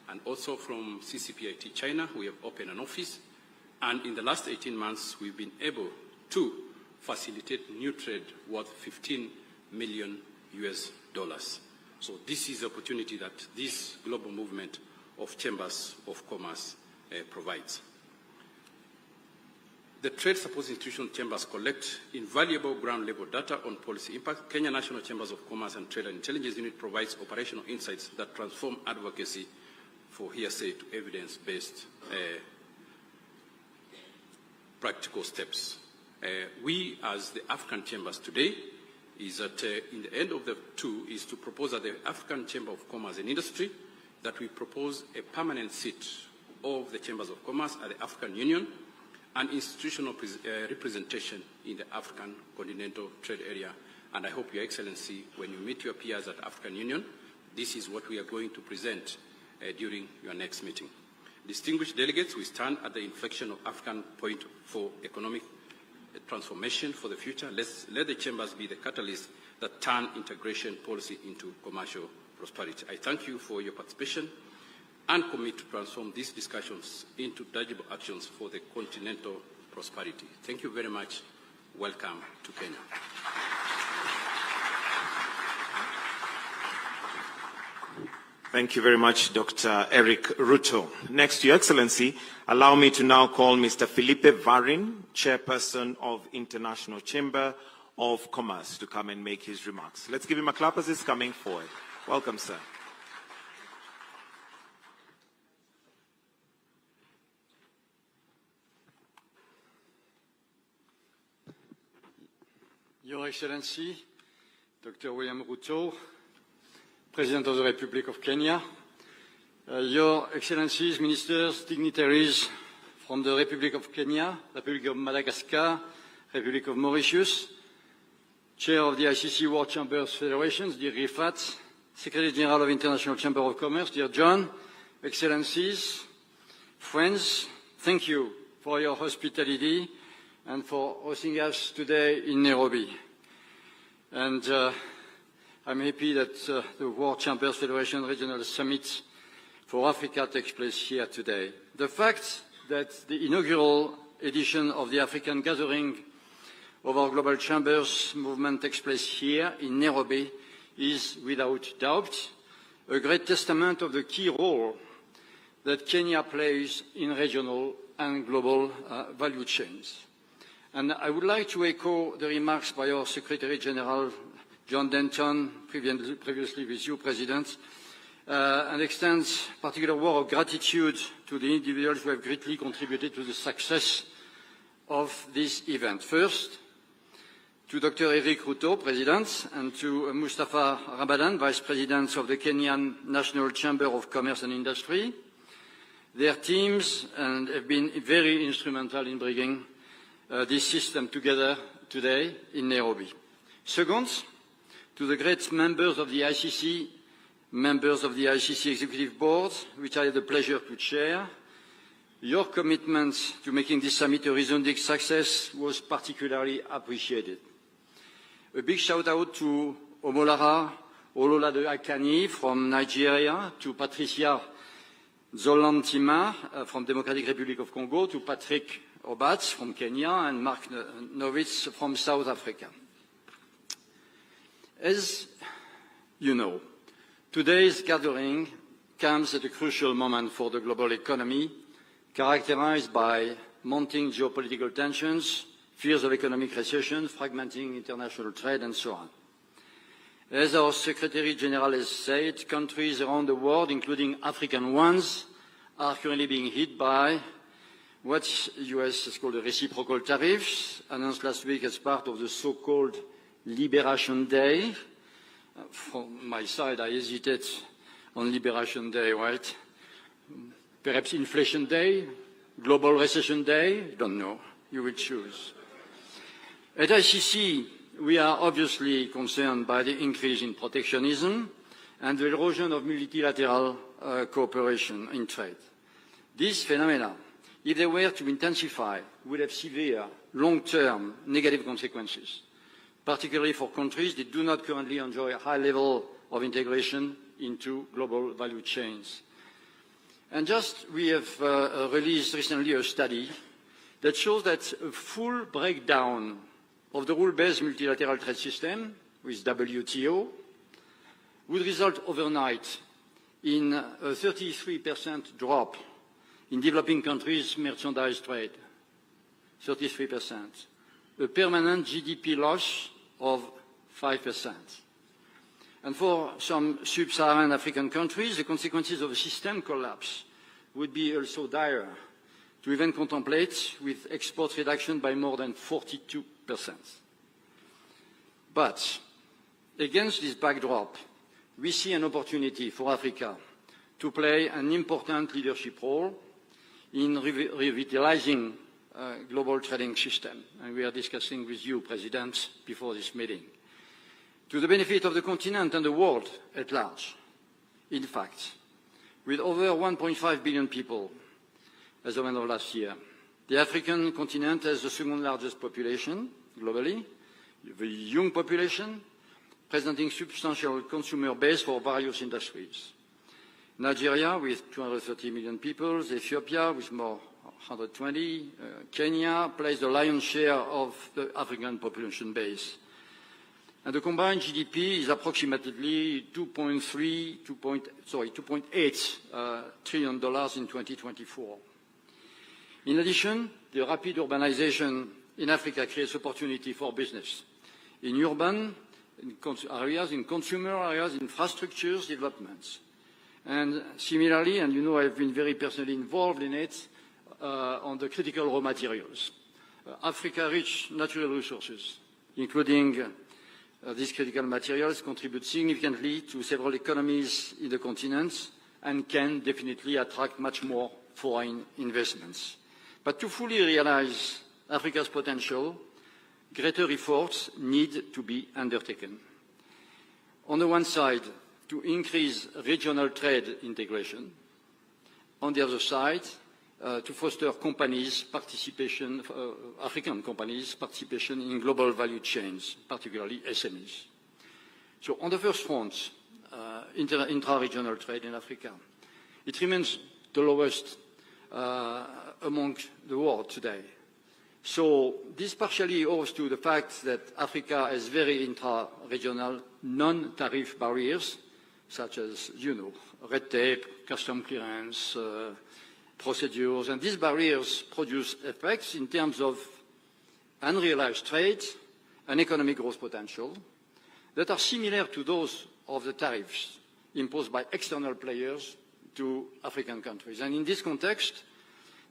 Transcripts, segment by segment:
And also from CCPIT China, we have opened an office. And in the last 18 months, we've been able to facilitate new trade worth $15 million US. So this is the opportunity that this global movement of chambers of commerce provides. The trade support institutional chambers collect invaluable ground-level data on policy impact. Kenya National Chambers of Commerce and Trade and Intelligence Unit provides operational insights that transform advocacy for hearsay to evidence-based practical steps. We, as the African chambers today, is that in the end of the two is to propose at the African Chamber of Commerce and Industry that we propose a permanent seat of the Chambers of Commerce at the African Union and institutional representation in the African Continental Trade Area. And I hope, Your Excellency, when you meet your peers at African Union, this is what we are going to present during your next meeting. Distinguished delegates, we stand at the inflection of African point for economic transformation for the future. Let the chambers be the catalyst that turn integration policy into commercial prosperity. I thank you for your participation and commit to transform these discussions into tangible actions for the continental prosperity. Thank you very much. Welcome to Kenya. Thank you very much, Dr. Eric Ruto. Next, Your Excellency, allow me to now call Mr. Felipe Varin, Chairperson of International Chamber of Commerce, to come and make his remarks. Let's give him a clap as he's coming forward. Welcome, sir. Your Excellency, Dr. William Ruto, President of the Republic of Kenya, Your Excellencies, Ministers, dignitaries from the Republic of Kenya, Republic of Madagascar, Republic of Mauritius, Chair of the ICC World Chambers Federations, dear Rifat, Secretary General of International Chamber of Commerce, dear John, Excellencies, friends, thank you for your hospitality and for hosting us today in Nairobi. And I'm happy that the World Chambers Federation Regional Summit for Africa takes place here today. The fact that the inaugural edition of the African Gathering of our Global Chambers movement takes place here in Nairobi is, without doubt, a great testament of the key role that Kenya plays in regional and global value chains. And I would like to echo the remarks by our Secretary General, John Denton, previously with you, President, and extend particular word of gratitude to the individuals who have greatly contributed to the success of this event. First, to Dr. Eric Ruto, President, and to Mustafa Ramadan, Vice President of the Kenyan National Chamber of Commerce and Industry. Their teams have been very instrumental in bringing this system together today in Nairobi. Second, to the great members of the ICC, members of the ICC Executive Board, which I had the pleasure to chair, your commitment to making this summit a resounding success was particularly appreciated. A big shout out to Omolara Ololade Akani from Nigeria, to Patricia Zolantima from Democratic Republic of Congo, to Patrick Obatz from Kenya, and Mark Novitz from South Africa. As you know, today's gathering comes at a crucial moment for the global economy, characterized by mounting geopolitical tensions, fears of economic recession, fragmenting international trade, and so on. As our Secretary General has said, countries around the world, including African ones, are currently being hit by what the US has called the reciprocal tariffs, announced last week as part of the so-called Liberation Day. From my side, I hesitate on Liberation Day, right? Perhaps Inflation Day, Global Recession Day, don't know. You will choose. At ICC, we are obviously concerned by the increase in protectionism and the erosion of multilateral cooperation in trade. These phenomena, if they were to intensify, would have severe, long-term negative consequences, particularly for countries that do not currently enjoy a high level of integration into global value chains. And we have released recently a study that shows that a full breakdown of the rule-based multilateral trade system with WTO would result overnight in a 33% drop in developing countries' merchandise trade. 33%. A permanent GDP loss of 5%. And for some sub-Saharan African countries, the consequences of a system collapse would be also dire, to even contemplate with export reduction by more than 42%. But against this backdrop, we see an opportunity for Africa to play an important leadership role in revitalizing global trading system. And we are discussing with you, President, before this meeting, to the benefit of the continent and the world at large. In fact, with over 1.5 billion people as of end of last year, the African continent has the second largest population globally, a young population, presenting substantial consumer base for various industries. Nigeria with 230 million people, Ethiopia with more 120, Kenya plays the lion's share of the African population base. And the combined GDP is approximately $2.8 trillion in 2024. In addition, the rapid urbanization in Africa creates opportunity for business in urban areas, in consumer areas, infrastructures, developments. And similarly, and you know I've been very personally involved in it, on the critical raw materials. Africa rich natural resources, including these critical materials, contribute significantly to several economies in the continent and can definitely attract much more foreign investments. But to fully realize Africa's potential, greater efforts need to be undertaken. On the one side, to increase regional trade integration. On the other side, to foster companies' participation, African companies' participation in global value chains, particularly SMEs. So on the first front, intra-regional trade in Africa, it remains the lowest among the world today. So this partially owes to the fact that Africa has very intra-regional non-tariff barriers, such as, you know, red tape, custom clearance, procedures, and these barriers produce effects in terms of unrealized trade and economic growth potential that are similar to those of the tariffs imposed by external players to African countries. And in this context,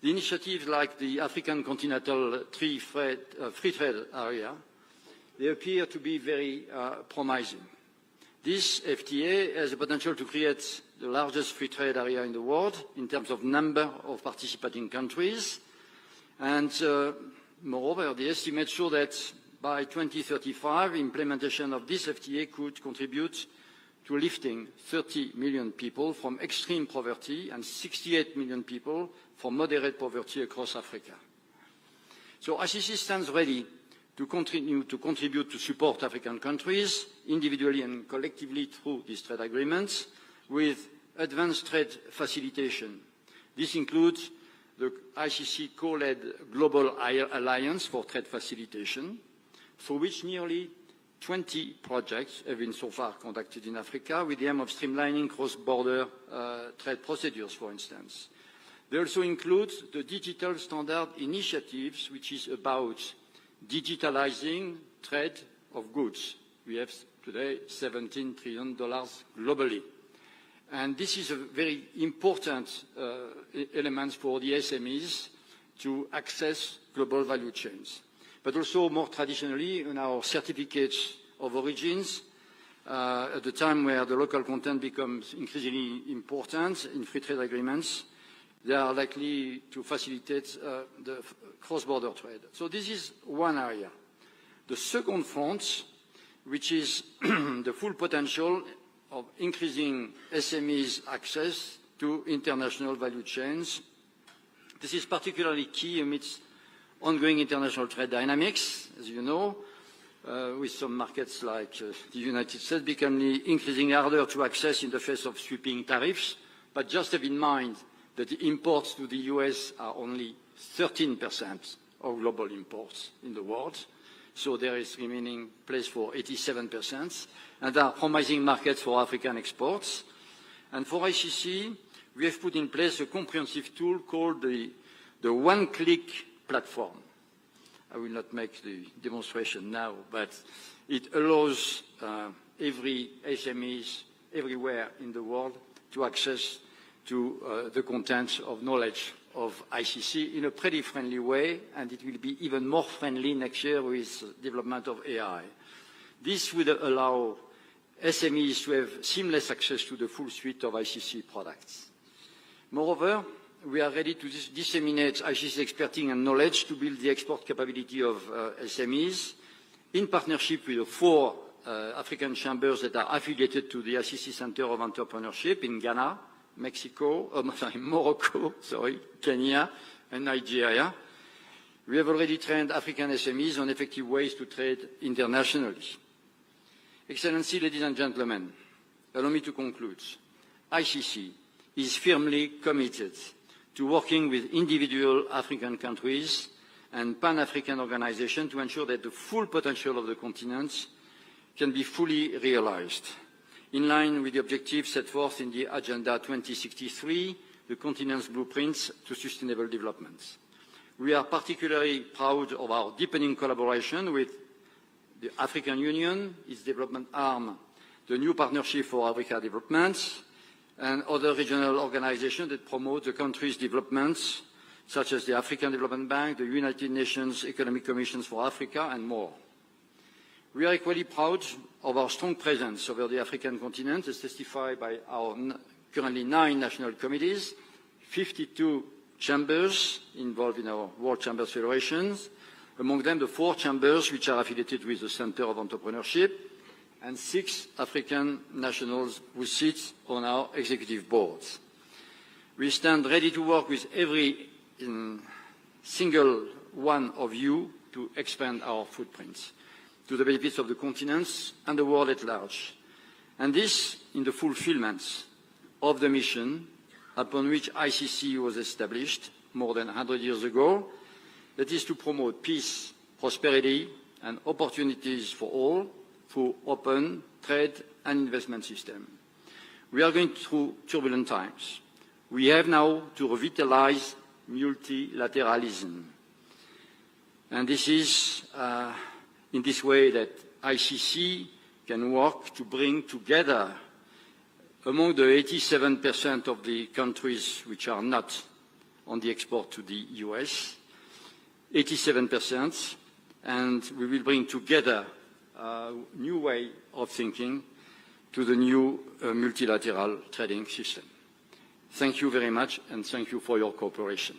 the initiatives like the African Continental Free Trade Area, they appear to be very promising. This FTA has the potential to create the largest free trade area in the world in terms of number of participating countries. And moreover, the estimates show that by 2035, implementation of this FTA could contribute to lifting 30 million people from extreme poverty and 68 million people from moderate poverty across Africa. So ICC stands ready to continue to contribute to support African countries, individually and collectively through these trade agreements, with advanced trade facilitation. This includes the ICC co-led Global Alliance for Trade Facilitation, for which nearly 20 projects have been so far conducted in Africa, with the aim of streamlining cross-border trade procedures, for instance. They also include the Digital Standard Initiatives, which is about digitalizing trade of goods. We have today $17 trillion globally. And this is a very important element for the SMEs to access global value chains. But also more traditionally in our certificates of origins, at the time where the local content becomes increasingly important in free trade agreements, they are likely to facilitate the cross-border trade. So this is one area. The second front, which is the full potential of increasing SMEs' access to international value chains. This is particularly key amidst ongoing international trade dynamics, as you know, with some markets like the United States becoming increasingly harder to access in the face of sweeping tariffs. But just have in mind that the imports to the US are only 13% of global imports in the world. So there is remaining place for 87%, and there are promising markets for African exports. And for ICC, we have put in place a comprehensive tool called the one-click platform. I will not make the demonstration now, but it allows every SMEs everywhere in the world to access to the contents of knowledge of ICC in a pretty friendly way, and it will be even more friendly next year with development of AI. This would allow SMEs to have seamless access to the full suite of ICC products. Moreover, we are ready to disseminate ICC expertise and knowledge to build the export capability of SMEs in partnership with the 4 African chambers that are affiliated to the ICC Center of Entrepreneurship in Ghana, Morocco, Kenya, and Nigeria. We have already trained African SMEs on effective ways to trade internationally. Excellency, ladies and gentlemen, allow me to conclude. ICC is firmly committed to working with individual African countries and Pan-African organizations to ensure that the full potential of the continent can be fully realized, in line with the objectives set forth in the Agenda 2063, the continent's blueprints to sustainable development. We are particularly proud of our deepening collaboration with the African Union, its development arm, the New Partnership for Africa Development, and other regional organizations that promote the country's developments, such as the African Development Bank, the United Nations Economic Commission for Africa, and more. We are equally proud of our strong presence over the African continent, as testified by our currently 9 national committees, 52 chambers involved in our World Chambers Federations, among them the 4 chambers which are affiliated with the Center of Entrepreneurship, and 6 African nationals who sit on our executive boards. We stand ready to work with every single one of you to expand our footprints to the benefits of the continents and the world at large, and this in the fulfillment of the mission upon which ICC was established more than 100 years ago, that is to promote peace, prosperity, and opportunities for all through open trade and investment system. We are going through turbulent times. We have now to revitalize multilateralism. And this is in this way that ICC can work to bring together among the 87% of the countries which are not on the export to the US, 87%, and we will bring together a new way of thinking to the new multilateral trading system. Thank you very much, and thank you for your cooperation.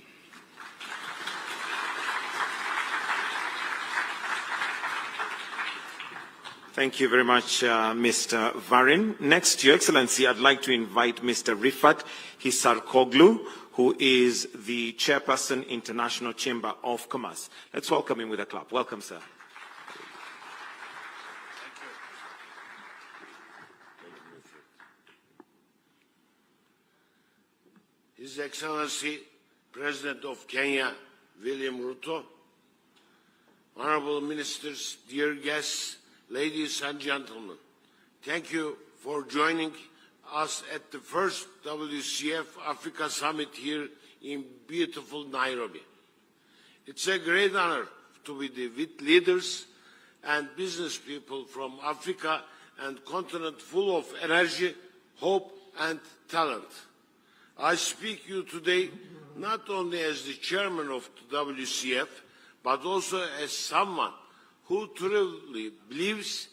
Thank you very much, Mr. Varin. Next, Your Excellency, I'd like to invite Mr. Rifat Hisarkoglu, who is the Chairperson, International Chamber of Commerce. Let's welcome him with a clap. Welcome, sir. His Excellency, President of Kenya, William Ruto, Honorable Ministers, dear guests, ladies and gentlemen, thank you for joining us at the first WCF Africa Summit here in beautiful Nairobi. It's a great honor to be with leaders and business people from Africa and continent full of energy, hope and talent. I speak to you today not only as the chairman of the WCF, but also as someone who truly believes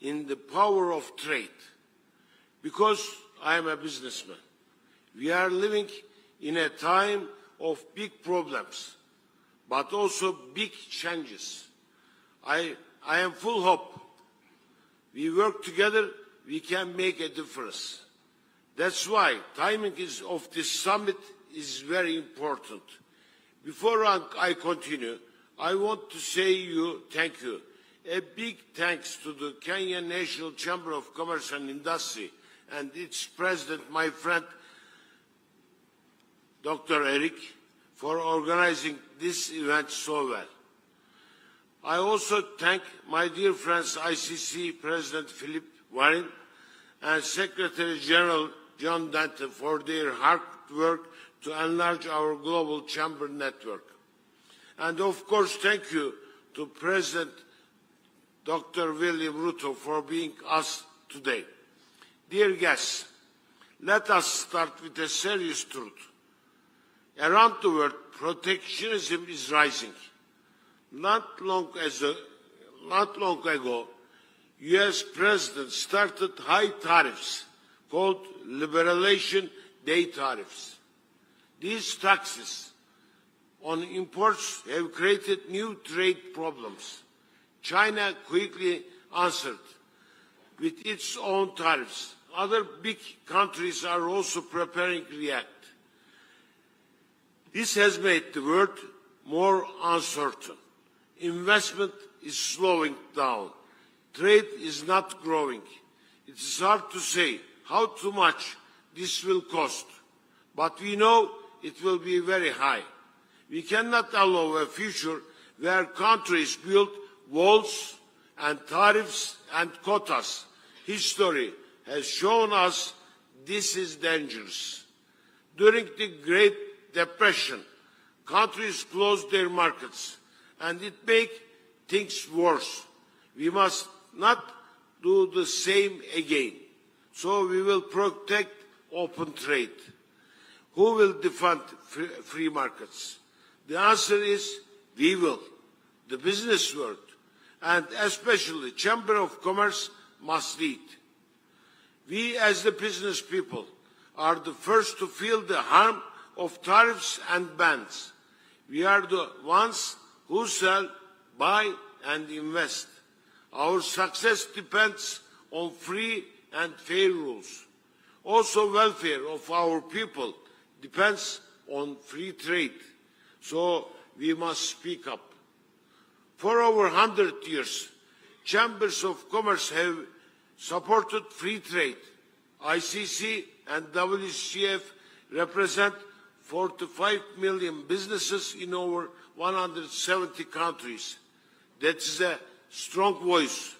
in the power of trade. Because I am a businessman. We are living in a time of big problems, but also big changes. I am full of hope. We work together, we can make a difference. That's why timing of this summit is very important. Before I continue, I want to say thank you. A big thanks to the Kenya National Chamber of Commerce and Industry and its president, my friend, Dr. Eric, for organizing this event so well. I also thank my dear friends ICC President Philippe Warren and Secretary General John Dante for their hard work to enlarge our global chamber network. And of course, thank you to President Dr. William Ruto for being us today. Dear guests, let us start with a serious truth. Around the world, protectionism is rising. Not long ago, US President started high tariffs called Liberalization Day tariffs. These taxes on imports have created new trade problems. China quickly answered with its own tariffs. Other big countries are also preparing to react. This has made the world more uncertain. Investment is slowing down. Trade is not growing. It is hard to say how much this will cost, but we know it will be very high. We cannot allow a future where countries build walls and tariffs and quotas. History has shown us this is dangerous. During the Great Depression, countries closed their markets, and it made things worse. We must not do the same again. So we will protect open trade. Who will defend free markets? The answer is we will. The business world, and especially the Chamber of Commerce, must lead. We as the business people are the first to feel the harm of tariffs and bans. We are the ones who sell, buy and invest. Our success depends on free and fair rules. Also, welfare of our people depends on free trade. So we must speak up. For over 100 years, chambers of commerce have supported free trade. ICC and WCF represent 45 million businesses in over 170 countries. That is a strong voice.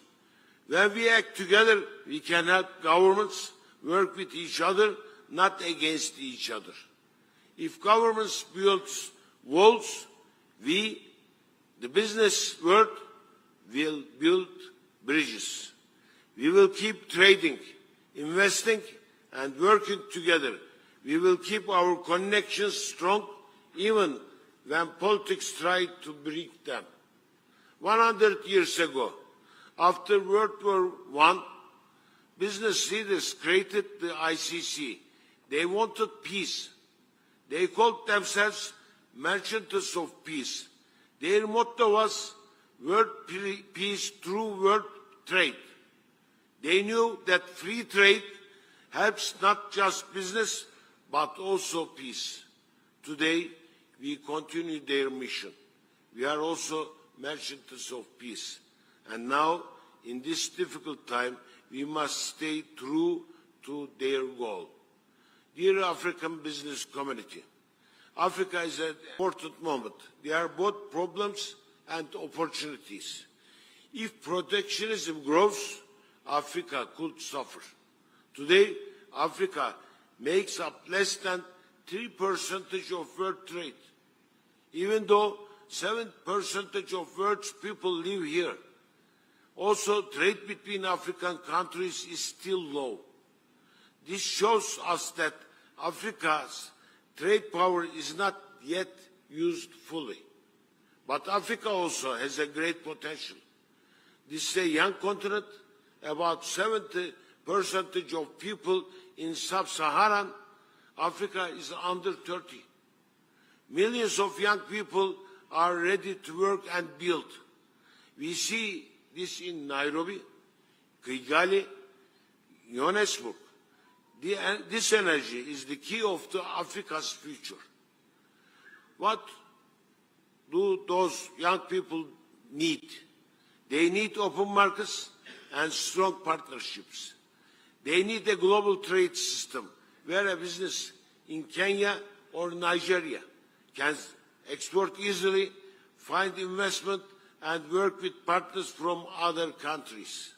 When we act together, we can help governments work with each other, not against each other. If governments build walls, we, the business world, will build bridges. We will keep trading, investing, and working together. We will keep our connections strong, even when politics try to break them. 100 years ago, after World War I, business leaders created the ICC. They wanted peace. They called themselves merchants of peace. Their motto was world peace through world trade. They knew that free trade helps not just business, but also peace. Today, we continue their mission. We are also merchants of peace. And now, in this difficult time, we must stay true to their goal. Dear African business community, Africa is at an important moment. There are both problems and opportunities. If protectionism grows, Africa could suffer. Today, Africa makes up less than 3% of world trade, even though 7% of world's people live here. Also, trade between African countries is still low. This shows us that Africa's trade power is not yet used fully. But Africa also has a great potential. This is a young continent. About 70% of people in sub-Saharan Africa is under 30. Millions of young people are ready to work and build. We see this in Nairobi, Kigali, Johannesburg. This energy is the key of Africa's future. What do those young people need? They need open markets and strong partnerships. They need a global trade system where a business in Kenya or Nigeria can export easily, find investment, and work with partners from other countries.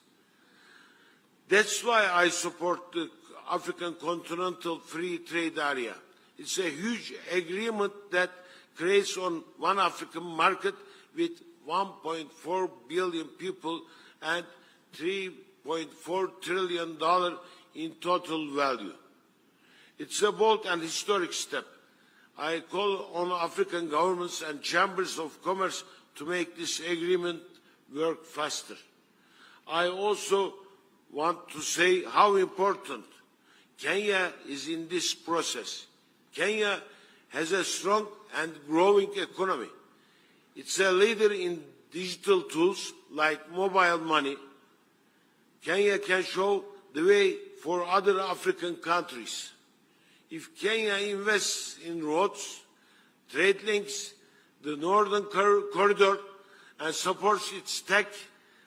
That's why I support the African Continental Free Trade Area. It's a huge agreement that creates on one African market with 1.4 billion people and $3.4 trillion in total value. It's a bold and historic step. I call on African governments and chambers of commerce to make this agreement work faster. I also want to say how important Kenya is in this process. Kenya has a strong and growing economy. It's a leader in digital tools like mobile money. Kenya can show the way for other African countries. If Kenya invests in roads, trade links, the Northern Corridor, and supports its tech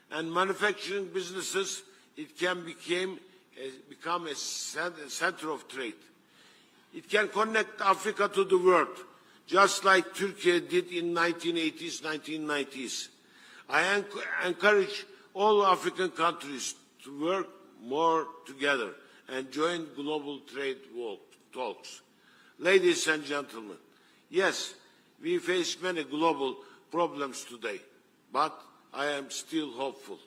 and manufacturing businesses, it can become a center of trade. It can connect Africa to the world, just like Turkey did in 1980s, 1990s. I encourage all African countries to work more together and join global trade talks. Ladies and gentlemen, yes, we face many global problems today, but I am still hopeful.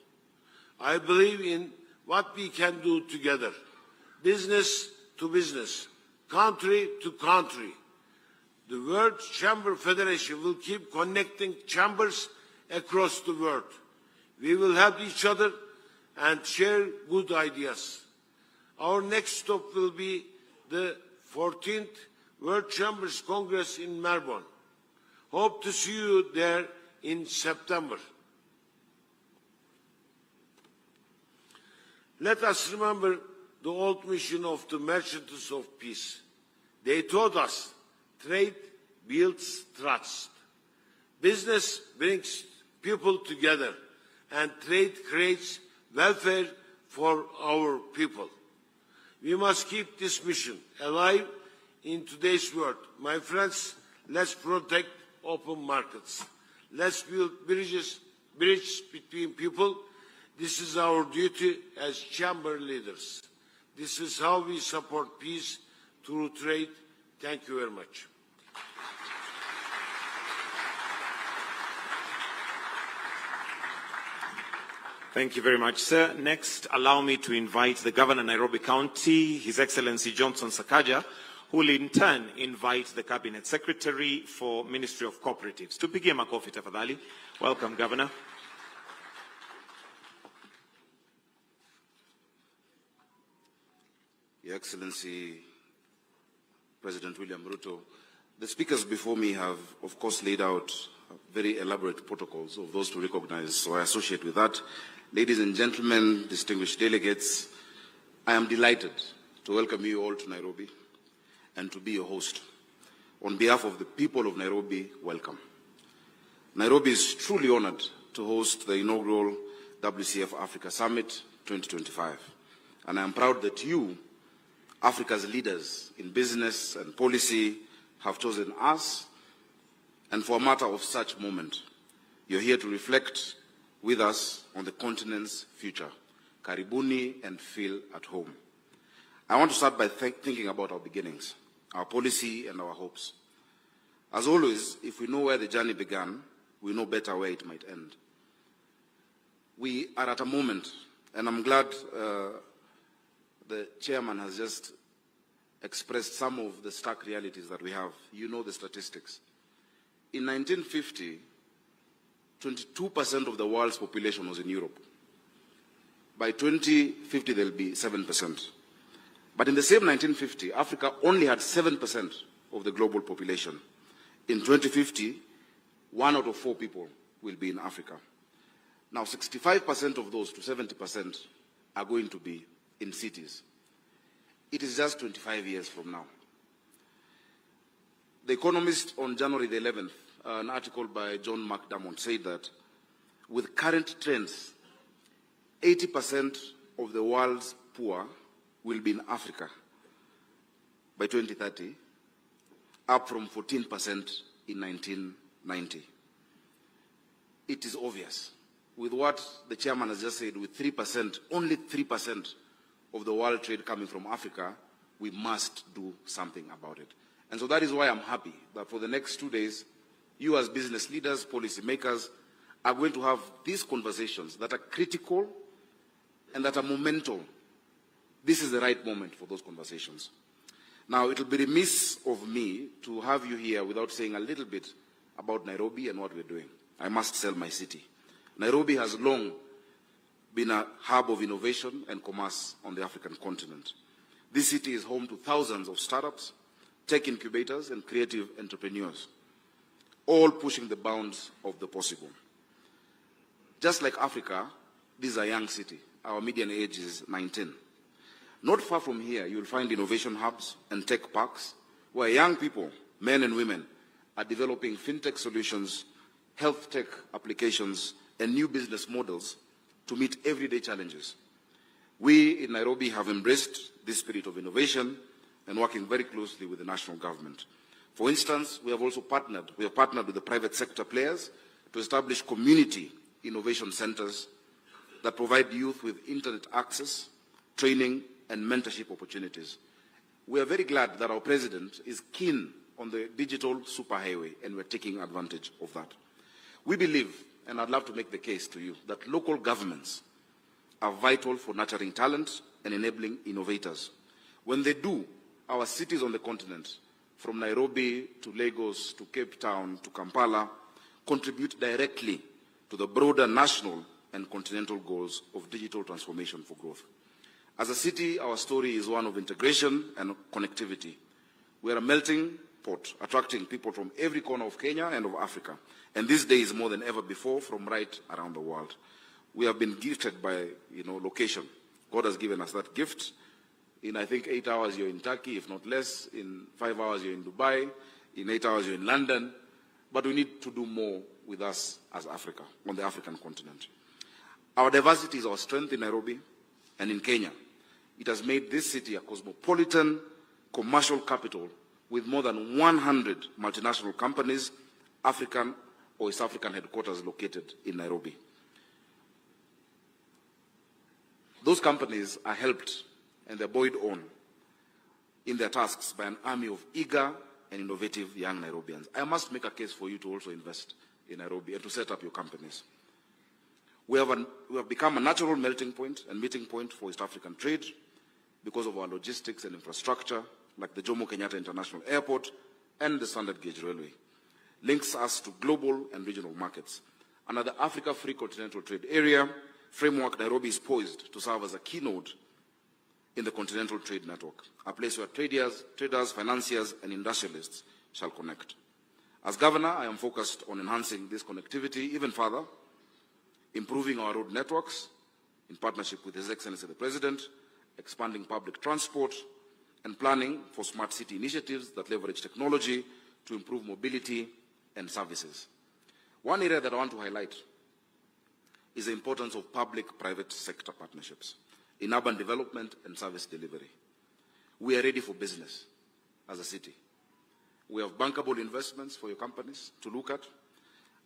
I believe in what we can do together, business to business, country to country. The World Chamber Federation will keep connecting chambers across the world. We will help each other and share good ideas. Our next stop will be the 14th World Chambers Congress in Melbourne. Hope to see you there in September. Let us remember the old mission of the Merchants of Peace. They taught us trade builds trust. Business brings people together, and trade creates welfare for our people. We must keep this mission alive in today's world. My friends, let's protect open markets. Let's build bridges between people. This is our duty as chamber leaders. This is how we support peace through trade. Thank you very much. Thank you very much, sir. Next, allow me to invite the Governor of Nairobi County, His Excellency Johnson Sakaja, who will in turn invite the Cabinet Secretary for Ministry of Cooperatives. Tupigie makofi tafadhali. Welcome, Governor. Your Excellency, President William Ruto, the speakers before me have, of course, laid out very elaborate protocols of those to recognize, so I associate with that. Ladies and gentlemen, distinguished delegates, I am delighted to welcome you all to Nairobi and to be your host. On behalf of the people of Nairobi, welcome. Nairobi is truly honored to host the inaugural WCF Africa Summit 2025. And I am proud that you, Africa's leaders in business and policy, have chosen us, and for a matter of such moment, you're here to reflect with us on the continent's future. Karibuni and feel at home. I want to start by thinking about our beginnings, our policy and our hopes. As always, if we know where the journey began, we know better where it might end. We are at a moment, and I'm glad the chairman has just expressed some of the stark realities that we have. You know the statistics. In 1950, 22% of the world's population was in Europe. By 2050, there'll be 7%. But in the same 1950, Africa only had 7% of the global population. In 2050, 1 out of 4 people will be in Africa. Now, 65% of those to 70% are going to be in cities. It is just 25 years from now. The Economist on January the 11th, an article by John McDermott said that with current trends, 80% of the world's poor will be in Africa by 2030, up from 14% in 1990. It is obvious, with what the chairman has just said, with 3%, only 3% of the world trade coming from Africa, we must do something about it. And so that is why I'm happy that for the next 2 days, you as business leaders, policy makers, are going to have these conversations that are critical and that are momental. This is the right moment for those conversations. Now, it will be remiss of me to have you here without saying a little bit about Nairobi and what we're doing. I must sell my city. Nairobi has long been a hub of innovation and commerce on the African continent. This city is home to thousands of startups, tech incubators, and creative entrepreneurs, all pushing the bounds of the possible. Just like Africa, this is a young city. Our median age is 19. Not far from here, you'll find innovation hubs and tech parks where young people, men and women, are developing fintech solutions, health tech applications, and new business models to meet everyday challenges. We in Nairobi have embraced this spirit of innovation and working very closely with the national government. For instance, we have partnered with the private sector players to establish community innovation centers that provide youth with internet access, training, and mentorship opportunities. We are very glad that our president is keen on the digital superhighway, and we're taking advantage of that. We believe, and I'd love to make the case to you, that local governments are vital for nurturing talent and enabling innovators. When they do, our cities on the continent, from Nairobi to Lagos to Cape Town to Kampala, contribute directly to the broader national and continental goals of digital transformation for growth. As a city, our story is one of integration and connectivity. We are a melting pot, attracting people from every corner of Kenya and of Africa, and this day is more than ever before from right around the world. We have been gifted by, location. God has given us that gift. In, I think, 8 hours you're in Turkey, if not less. In 5 hours you're in Dubai. In 8 hours you're in London. But we need to do more with us as Africa, on the African continent. Our diversity is our strength in Nairobi and in Kenya. It has made this city a cosmopolitan commercial capital with more than 100 multinational companies, African or East African headquarters located in Nairobi. Those companies are helped and they're buoyed on in their tasks by an army of eager and innovative young Nairobians. I must make a case for you to also invest in Nairobi and to set up your companies. We have become a natural melting point and meeting point for East African trade because of our logistics and infrastructure, like the Jomo Kenyatta International Airport and the Standard Gauge Railway, links us to global and regional markets. Under the Africa Free Continental Trade Area framework, Nairobi is poised to serve as a keynote in the continental trade network, a place where traders, financiers, and industrialists shall connect. As governor, I am focused on enhancing this connectivity even further, improving our road networks in partnership with His Excellency the President, expanding public transport, and planning for smart city initiatives that leverage technology to improve mobility and services. One area that I want to highlight is the importance of public-private sector partnerships in urban development and service delivery. We are ready for business as a city. We have bankable investments for your companies to look at.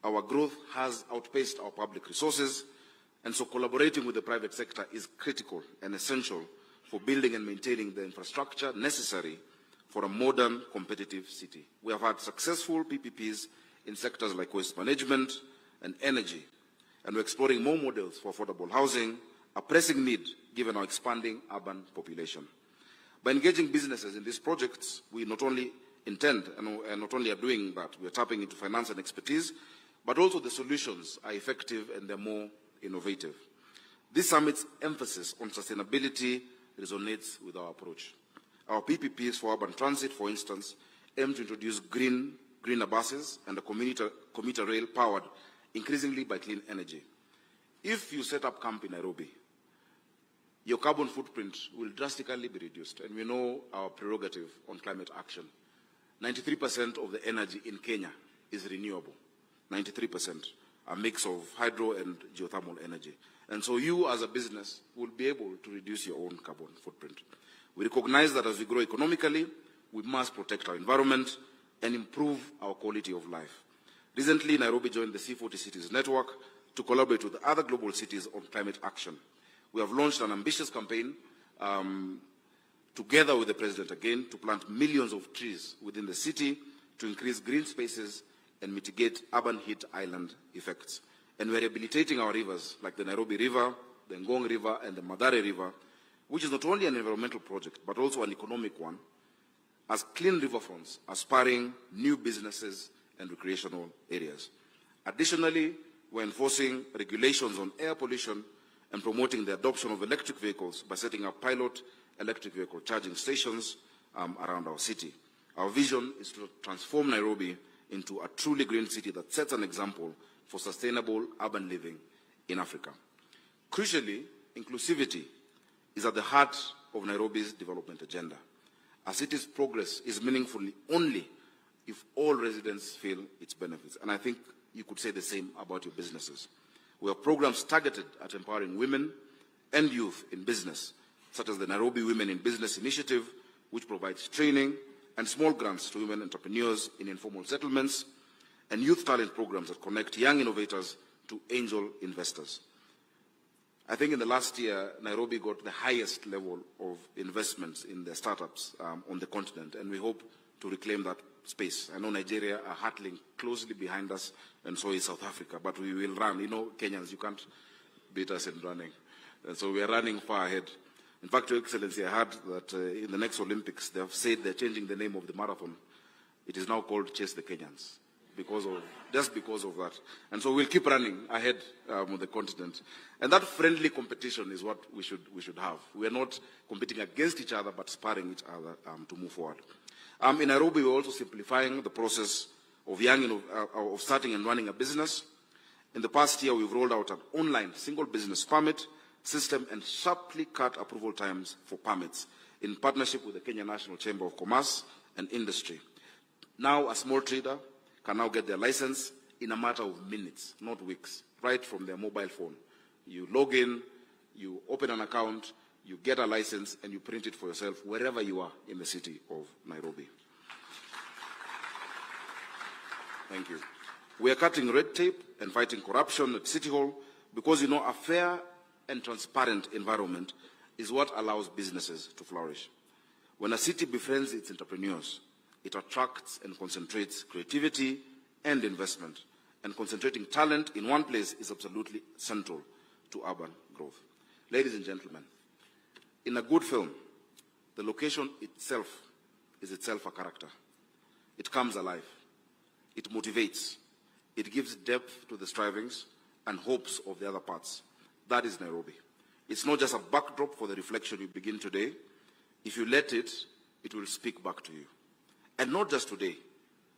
Our growth has outpaced our public resources, and so collaborating with the private sector is critical and essential for building and maintaining the infrastructure necessary for a modern, competitive city. We have had successful PPPs in sectors like waste management and energy, and we're exploring more models for affordable housing, a pressing need given our expanding urban population. By engaging businesses in these projects, we not only intend and not only are doing that, we're tapping into finance and expertise, but also the solutions are effective and they're more innovative. This summit's emphasis on sustainability resonates with our approach. Our PPPs for urban transit, for instance, aim to introduce greener buses and a commuter rail powered increasingly by clean energy. If you set up camp in Nairobi, your carbon footprint will drastically be reduced, and we know our prerogative on climate action. 93% of the energy in Kenya is renewable. 93%, a mix of hydro and geothermal energy. And so you as a business will be able to reduce your own carbon footprint. We recognize that as we grow economically, we must protect our environment and improve our quality of life. Recently, Nairobi joined the C40 Cities Network to collaborate with other global cities on climate action. We have launched an ambitious campaign together with the President again to plant millions of trees within the city to increase green spaces and mitigate urban heat island effects. And we're rehabilitating our rivers like the Nairobi River, the Ngong River, and the Madare River, which is not only an environmental project, but also an economic one, as clean riverfronts are spurring new businesses and recreational areas. Additionally, we're enforcing regulations on air pollution and promoting the adoption of electric vehicles by setting up pilot electric vehicle charging stations around our city. Our vision is to transform Nairobi into a truly green city that sets an example for sustainable urban living in Africa. Crucially, inclusivity is at the heart of Nairobi's development agenda. A city's progress is meaningful only if all residents feel its benefits. And I think you could say the same about your businesses. We have programs targeted at empowering women and youth in business, such as the Nairobi Women in Business Initiative, which provides training and small grants to women entrepreneurs in informal settlements, and youth talent programs that connect young innovators to angel investors. I think in the last year, Nairobi got the highest level of investments in the startups on the continent, and we hope to reclaim that space. I know Nigeria are hurtling closely behind us, and so is South Africa, but we will run. You know, Kenyans, you can't beat us in running. And so we are running far ahead. In fact, Your Excellency, I heard that in the next Olympics, they have said they're changing the name of the marathon. It is now called Chase the Kenyans, just because of that. And so we'll keep running ahead on the continent. And that friendly competition is what we should have. We are not competing against each other, but sparring each other to move forward. In Nairobi, we're also simplifying the process of of starting and running a business. In the past year, we've rolled out an online single business permit system and sharply cut approval times for permits in partnership with the Kenya National Chamber of Commerce and Industry. Now, a small trader can now get their license in a matter of minutes, not weeks, right from their mobile phone. You log in, you open an account, you get a license, and you print it for yourself wherever you are in the city of Nairobi. Thank you. We are cutting red tape and fighting corruption at City Hall because, a fair and transparent environment is what allows businesses to flourish. When a city befriends its entrepreneurs, it attracts and concentrates creativity and investment. And concentrating talent in one place is absolutely central to urban growth. Ladies and gentlemen, in a good film, the location itself is itself a character. It comes alive. It motivates. It gives depth to the strivings and hopes of the other parts. That is Nairobi. It's not just a backdrop for the reflection you begin today. If you let it, it will speak back to you. And not just today.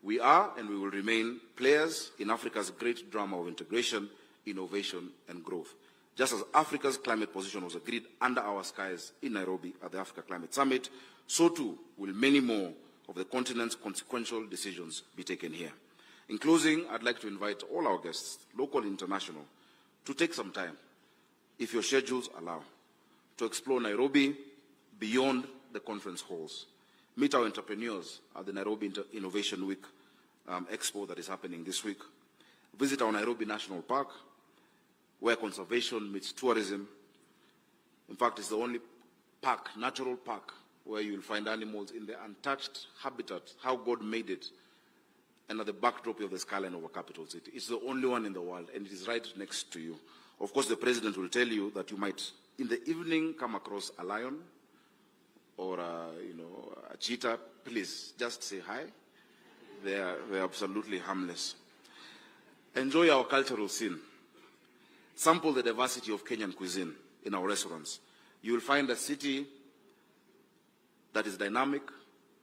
We are and we will remain players in Africa's great drama of integration, innovation, and growth. Just as Africa's climate position was agreed under our skies in Nairobi at the Africa Climate Summit, so too will many more of the continent's consequential decisions be taken here. In closing, I'd like to invite all our guests, local and international, to take some time, if your schedules allow, to explore Nairobi beyond the conference halls. Meet our entrepreneurs at the Nairobi Innovation Week Expo that is happening this week. Visit our Nairobi National Park, where conservation meets tourism. In fact, it's the only park, natural park, where you will find animals in their untouched habitat, how God made it, and at the backdrop of the skyline of a capital city. It's the only one in the world, and it is right next to you. Of course, the president will tell you that you might, in the evening, come across a lion or a cheetah. Please, just say hi. They're absolutely harmless. Enjoy our cultural scene. Sample the diversity of Kenyan cuisine in our restaurants. You will find a city that is dynamic,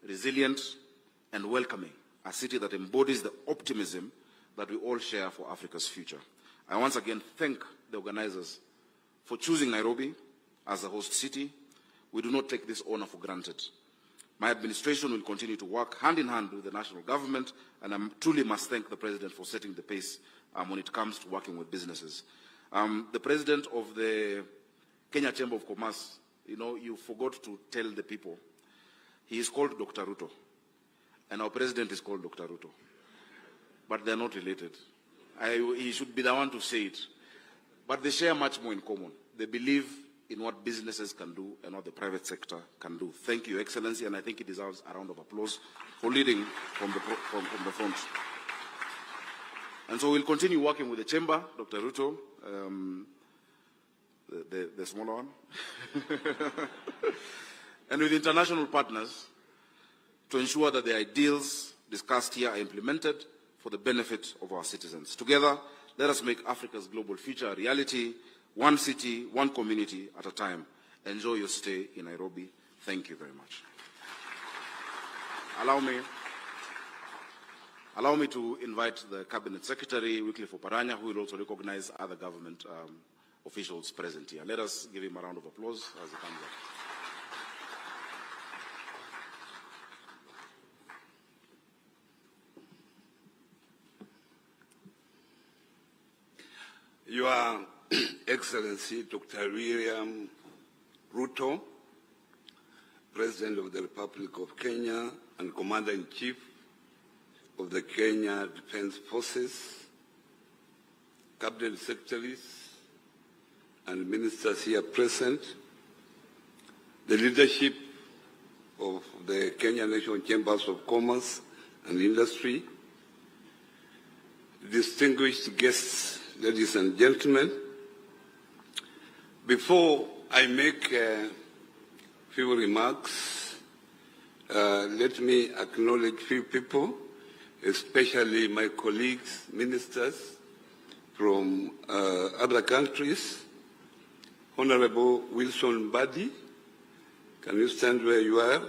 resilient, and welcoming. A city that embodies the optimism that we all share for Africa's future. I once again thank the organizers for choosing Nairobi as the host city. We do not take this honor for granted. My administration will continue to work hand in hand with the national government, and I truly must thank the President for setting the pace when it comes to working with businesses. The President of the Kenya Chamber of Commerce, you forgot to tell the people, he is called Dr. Ruto. and our president is called Dr. Ruto. But they're not related. He should be the one to say it. But they share much more in common. They believe in what businesses can do and what the private sector can do. Thank you, Excellency, and I think it deserves a round of applause for leading from the front. And so we'll continue working with the Chamber, Dr. Ruto, the smaller one, and with international partners to ensure that the ideals discussed here are implemented for the benefit of our citizens. Together, let us make Africa's global future a reality, one city, one community at a time. Enjoy your stay in Nairobi. Thank you very much. Allow me to invite the Cabinet Secretary, Wycliffe Oparanya, who will also recognize other government officials present here. Let us give him a round of applause as he comes up. Your Excellency, Dr. William Ruto, President of the Republic of Kenya and Commander-in-Chief of the Kenya Defense Forces, Cabinet Secretaries, and Ministers here present, the leadership of the Kenya National Chambers of Commerce and Industry, distinguished guests, ladies and gentlemen. Before I make a few remarks, let me acknowledge a few people, especially my colleagues, ministers from other countries. Honorable Wilson Badi, can you stand where you are?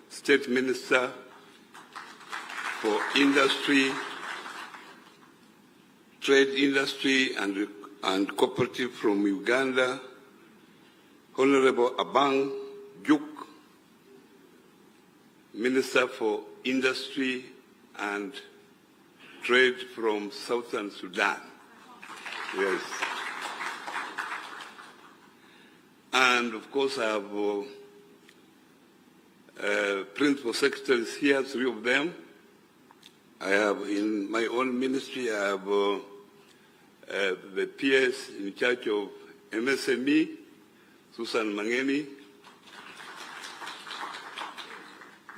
State Minister for Industry, Trade Industry and Cooperative from Uganda, Honorable Abang Juk, Minister for Industry and Trade from Southern Sudan. Yes. And of course I have principal secretaries here, 3 of them. I have in my own ministry, I have the PS in charge of MSME, Susan Mangeni,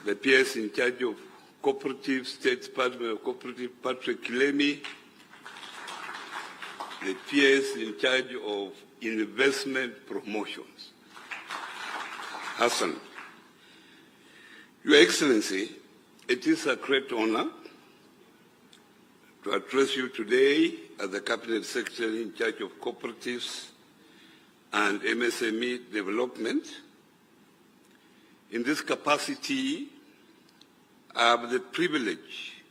the PS in charge of Cooperative, State Department of Cooperative, Patrick Kilemi, the PS in charge of investment promotions, Hassan. Your Excellency, it is a great honor to address you today as the Cabinet Secretary in charge of cooperatives and MSME development. In this capacity, I have the privilege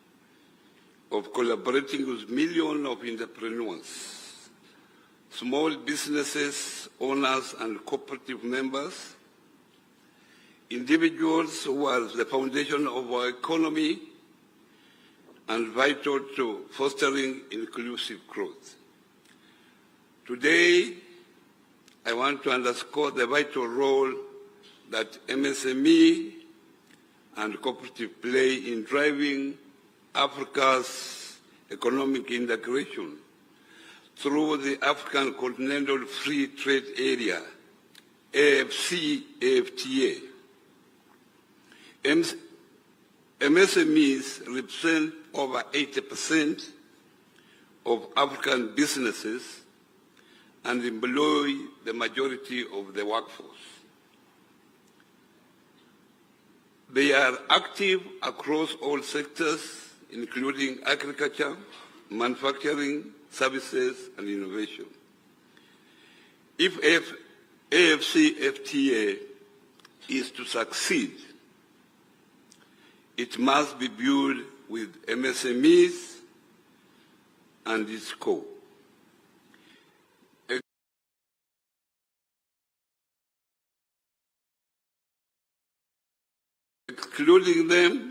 of collaborating with millions of entrepreneurs, small businesses, owners, and cooperative members, individuals who are the foundation of our economy and vital to fostering inclusive growth. Today, I want to underscore the vital role that MSME and cooperative play in driving Africa's economic integration through the African Continental Free Trade Area, AFC-AFTA. MSMEs represent over 80% of African businesses and employ the majority of the workforce. They are active across all sectors, including agriculture, manufacturing, services, and innovation. If AFC-FTA is to succeed, it must be built with MSMEs and its core. Excluding them